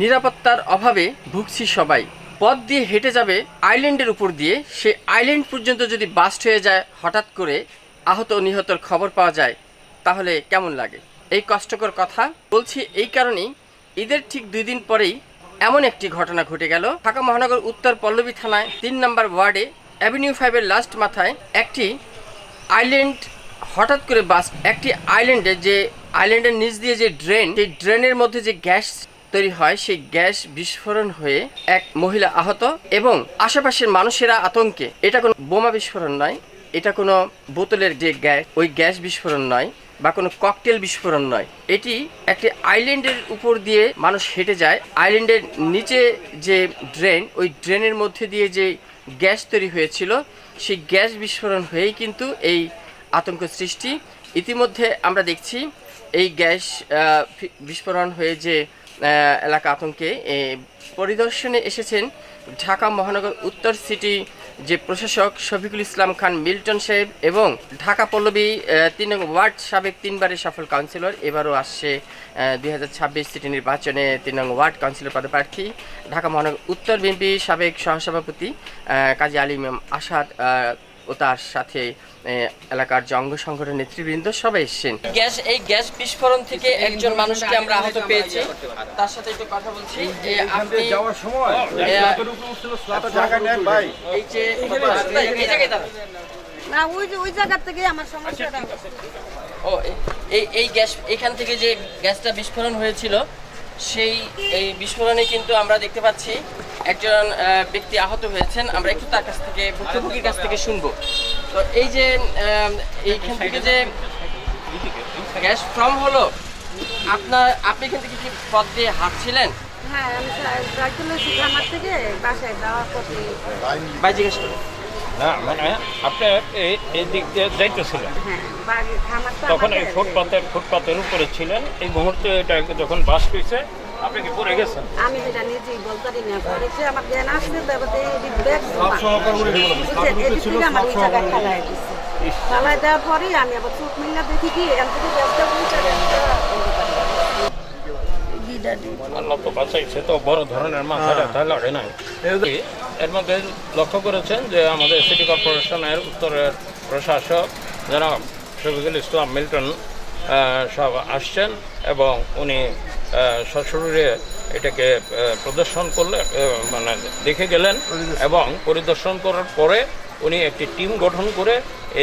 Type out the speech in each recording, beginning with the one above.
নিরাপত্তার অভাবে ভুগছি সবাই। পথ দিয়ে হেঁটে যাবে আইল্যান্ডের উপর দিয়ে, সেই আইল্যান্ড পর্যন্ত যদি বাস্ট হয়ে যায়, হঠাৎ করে আহত নিহতর খবর পাওয়া যায়, তাহলে কেমন লাগে? এই কষ্টকর কথা বলছি এই কারণেই, ঈদের ঠিক 2 দিন পরেই এমন একটি ঘটনা ঘটে গেল ঢাকা মহানগর উত্তর পল্লবী থানায় 3 নম্বর ওয়ার্ডে অ্যাভিনিউ 5-এর লাস্ট মাথায় একটি আইল্যান্ড হঠাৎ করে বাস্ট। একটি আইল্যান্ডের যে আইল্যান্ডের নিচ দিয়ে যে ড্রেন, সেই ড্রেনের মধ্যে যে গ্যাস তৈরি হয়, সেই গ্যাস বিস্ফোরণ হয়ে এক মহিলা আহত এবং আশেপাশের মানুষেরা আতঙ্কে। এটা কোনো বোমা বিস্ফোরণ নয়, এটা কোনো বোতলের যে গ্যাস, ওই গ্যাস বিস্ফোরণ নয়, বা কোনো ককটেল বিস্ফোরণ নয়। এটি একটি আইল্যান্ডের উপর দিয়ে মানুষ হেঁটে যায়, আইল্যান্ডের নিচে যে ড্রেন, ওই ড্রেনের মধ্যে দিয়ে যে গ্যাস তৈরি হয়েছিল, সেই গ্যাস বিস্ফোরণ হয়েই কিন্তু এই আতঙ্ক সৃষ্টি। ইতিমধ্যে আমরা দেখছি এই গ্যাস বিস্ফোরণ হয়ে যে এলাকা আতঙ্কে পরিদর্শনে এসেছেন ঢাকা মহানগর উত্তর সিটি যে প্রশাসক শফিকুল ইসলাম খান মিল্টন সাহেব এবং ঢাকা পল্লবী 3 নং ওয়ার্ড সাবেক 3বারের সফল কাউন্সিলর, এবারও আসছে 2026 সিটি নির্বাচনে 3 নং ওয়ার্ড কাউন্সিলর পদপ্রার্থী ঢাকা মহানগর উত্তর বিএনপি সাবেক সহসভাপতি কাজী আলী ইমাম আসাদ ও তার সাথে এলাকার যে অঙ্গ সংগঠনের নেতৃবৃন্দ সবাই এসেছেন। এই গ্যাস বিস্ফোরণ থেকে একজন মানুষকে আমরা আহত পেয়েছি, তার সাথে একটু কথা বলছি। আপনি যাওয়ার সময় এই যে এই জায়গায় না, ওই জায়গা থেকে আমার সমস্যাটা। এই গ্যাস, এখান থেকে যে গ্যাসটা বিস্ফোরণ হয়েছিল, সেই এই বিস্ফোরণে কিন্তু আমরা দেখতে পাচ্ছি একজন ব্যক্তি আহত হয়েছেন। আমরা একটু তার কাছ থেকে, ভুক্তভোগীর কাছ থেকে শুনবো। তো এই যে এইখান থেকে যে গ্যাস ফর্ম হলো, আপনি এখান থেকে কি পথ দিয়ে হাঁটছিলেন? হ্যাঁ, আমি সাইকেল খামার থেকে বাসায় যাওয়ার পথে ভাই জিজ্ঞেস করুন। না, মানে আপনি এই দিক দিয়ে যাইতেছিলেন, তখন এই ফুটপাতের উপরে ছিলেন। এই মুহূর্তে এটা যখন বাস হয়েছে, আপনি কি পড়ে গেছেন? আমি যেটা নিজেই বলতে পারি না, পড়েছে আমার জ্ঞান আসছে, আমার ওই জায়গায় খেলায় দিচ্ছে। খেলায় দেওয়ার পরেই আমি আবার চোখ মিল্লা দেখি কি এখান থেকে আল্লাহ তো বাঁচাইছে, তো বড় ধরনের মাথাটা তাহলে লড়ে নাই। এর মধ্যে লক্ষ্য করেছেন যে আমাদের সিটি কর্পোরেশনের উত্তরের প্রশাসক যারা শফিকুল ইসলাম মিল্টন সব আসছেন এবং উনি সশরীরে এটাকে প্রদর্শন করলে, মানে দেখে গেলেন, এবং পরিদর্শন করার পরে উনি একটি টিম গঠন করে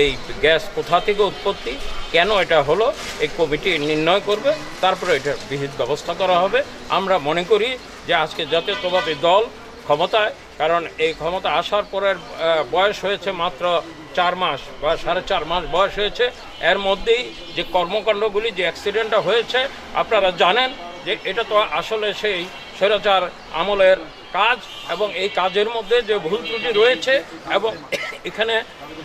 এই গ্যাস কোথা থেকে উৎপত্তি, কেন এটা হলো, এই কমিটি নির্ণয় করবে, তারপরে এটার বিহিত ব্যবস্থা করা হবে। আমরা মনে করি যে আজকে জাতীয়তাবাদী দল ক্ষমতায়, কারণ এই ক্ষমতা আসার পরের বয়স হয়েছে মাত্র 4 মাস বা 4.5 মাস বয়স হয়েছে। এর মধ্যেই যে কর্মকাণ্ডগুলি, যে অ্যাক্সিডেন্টটা হয়েছে, আপনারা জানেন যে এটা তো আসলে সেই স্বৈরাচার আমলের কাজ, এবং এই কাজের মধ্যে যে ভুল ত্রুটি রয়েছে, এবং এখানে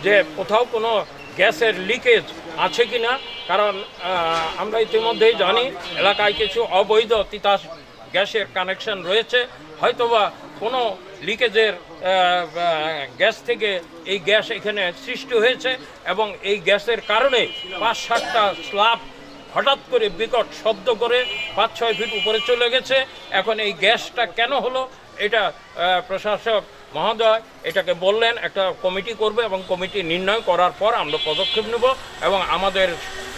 যে কোথাও কোনো গ্যাসের লিকেজ আছে কি না, কারণ আমরা ইতিমধ্যেই জানি এলাকায় কিছু অবৈধ তিতাস গ্যাসের কানেকশন রয়েছে, হয়তোবা কোনো লিকেজের গ্যাস থেকে এই গ্যাস এখানে সৃষ্টি হয়েছে, এবং এই গ্যাসের কারণে 5-7টা স্ল্যাব হঠাৎ করে বিকট শব্দ করে 5-6 ফিট উপরে চলে গেছে। এখন এই গ্যাসটা কেন হলো, এটা প্রশাসক মহোদয় এটাকে বললেন একটা কমিটি করবে, এবং কমিটি নির্ণয় করার পর আমরা পদক্ষেপ নেব। এবং আমাদের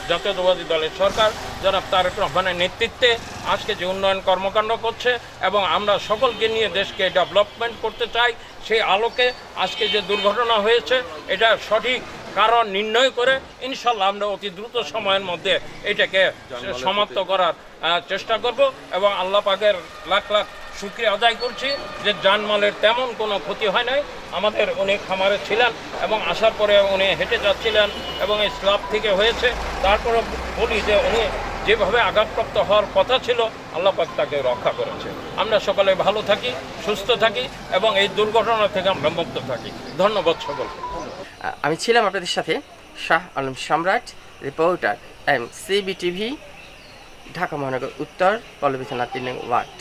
জাতীয়তাবাদী দলের সরকার যারা তারেক রহমানের নেতৃত্বে আজকে যে উন্নয়ন কর্মকাণ্ড করছে, এবং আমরা সকলকে নিয়ে দেশকে ডেভেলপমেন্ট করতে চাই, সেই আলোকে আজকে যে দুর্ঘটনা হয়েছে, এটা সঠিক কারণ নির্ণয় করে ইনশাল্লাহ আমরা অতি দ্রুত সময়ের মধ্যে এটাকে সমাপ্ত করার চেষ্টা করব। এবং আল্লাহ পাকের লাখ লাখ শুকরিয়া আদায় করছি যে জানমালের তেমন কোনো ক্ষতি হয় নাই। আমাদের উনি খামারে ছিলেন এবং আসার পরে উনি হেঁটে যাচ্ছিলেন এবং এই স্ল্যাব থেকে হয়েছে। তারপরে বলি যে উনি যেভাবে আঘাতপ্রাপ্ত হওয়ার কথা ছিল, আল্লাহ পাক তাকে রক্ষা করেছে। আমরা সকলে ভালো থাকি, সুস্থ থাকি, এবং এই দুর্ঘটনা থেকে আমরা মুক্ত থাকি। ধন্যবাদ সকলকে। আমি ছিলাম আপনাদের সাথে শাহ আলম সম্রাট, রিপোর্টার MCB TV, ঢাকা মহানগর উত্তর পল্লবী থানা 3 নং ওয়ার্ড।